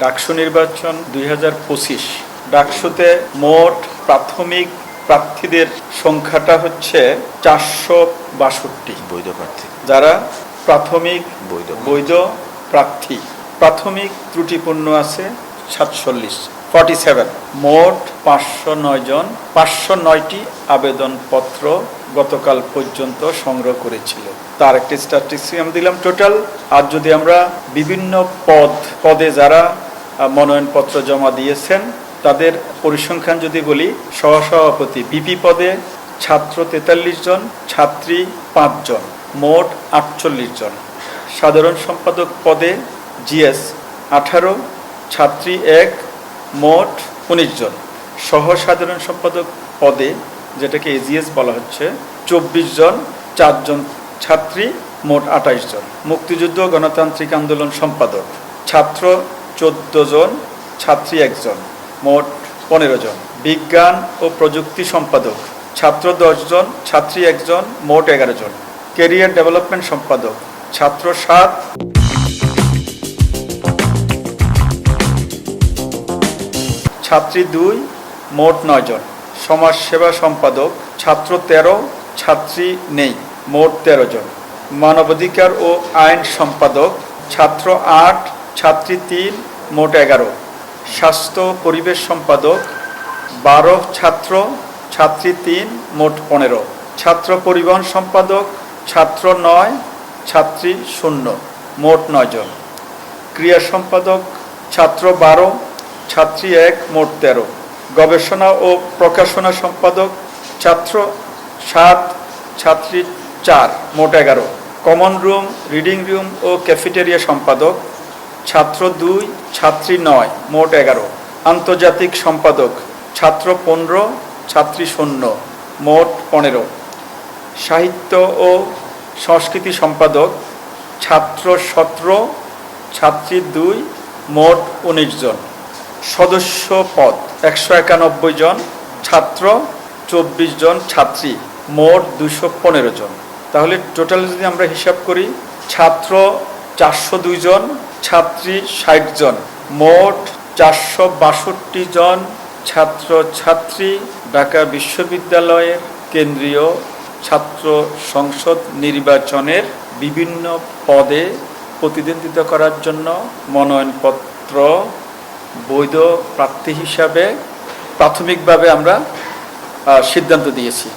ডাকসু নির্বাচন 2025। ডাকসুতে মোট প্রাথমিক প্রার্থীদের সংখ্যাটা হচ্ছে 462 বৈধ প্রার্থী, যারা প্রাথমিক বৈধ প্রার্থী। প্রাথমিক ত্রুটিপূর্ণ আছে 47। মোট 509 জন 509টি আবেদনপত্র গতকাল পর্যন্ত সংগ্রহ করেছিল। তার একটি স্ট্যাটিস্টিক্স আমি দিলাম টোটাল। আর যদি আমরা বিভিন্ন পদে যারা মনোনয়নপত্র জমা দিয়েছেন তাদের পরিসংখ্যান যদি বলি, সহসভাপতি বিপি পদে ছাত্র 43 জন, ছাত্রী 5 জন, মোট 48 জন। সাধারণ সম্পাদক পদে জিএস 18, ছাত্রী 1, মোট 19 জন। সহ সাধারণ সম্পাদক পদে যেটাকে এজিএস বলা হচ্ছে 24 জন, 4 জন ছাত্রী, মোট 28 জন। মুক্তিযুদ্ধ গণতান্ত্রিক আন্দোলন সম্পাদক ছাত্র 14 জন, ছাত্রী 1 জন, মোট 15 জন। বিজ্ঞান ও প্রযুক্তি সম্পাদক ছাত্র 10 জন, ছাত্রী 1 জন, মোট 11 জন। ক্যারিয়ার ডেভেলপমেন্ট সম্পাদক ছাত্র 7, ছাত্রী 2, মোট 9 জন। সমাজসেবা সম্পাদক ছাত্র 13, ছাত্রী নেই, মোট 13 জন। মানবাধিকার ও আইন সম্পাদক ছাত্র 8, ছাত্রী 3, মোট 11। স্বাস্থ্য পরিবেশ সম্পাদক 12 ছাত্র, ছাত্রী 3, মোট 15। ছাত্র পরিবহন সম্পাদক ছাত্র 9, ছাত্রী 0, মোট 9 জন। ক্রিয়া সম্পাদক ছাত্র 12, ছাত্রী 1, মোট 13। গবেষণা ও প্রকাশনা সম্পাদক ছাত্র 7, ছাত্রী 4, মোট 11। কমন রুম, রিডিং রুম ও ক্যাফেটেরিয়া সম্পাদক ছাত্র 2, ছাত্রী 9, মোট 11। আন্তর্জাতিক সম্পাদক ছাত্র 15, ছাত্রী 0, মোট 15। সাহিত্য ও সংস্কৃতি সম্পাদক ছাত্র 17, ছাত্রী 2, মোট 19 জন। সদস্য পদ 191 জন, ছাত্র 24 জন, ছাত্রী, মোট 215 জন। তাহলে টোটাল যদি আমরা হিসাব করি, ছাত্র 402 জন, ছাত্রী 60 জন, মোট 462 জন ছাত্র ছাত্রী ঢাকা বিশ্ববিদ্যালয়ের কেন্দ্রীয় ছাত্র সংসদ নির্বাচনের বিভিন্ন পদে প্রতিদ্বন্দ্বিতা করার জন্য মনোনয়নপত্র বৈধ প্রার্থী হিসাবে প্রাথমিকভাবে আমরা সিদ্ধান্ত দিয়েছি।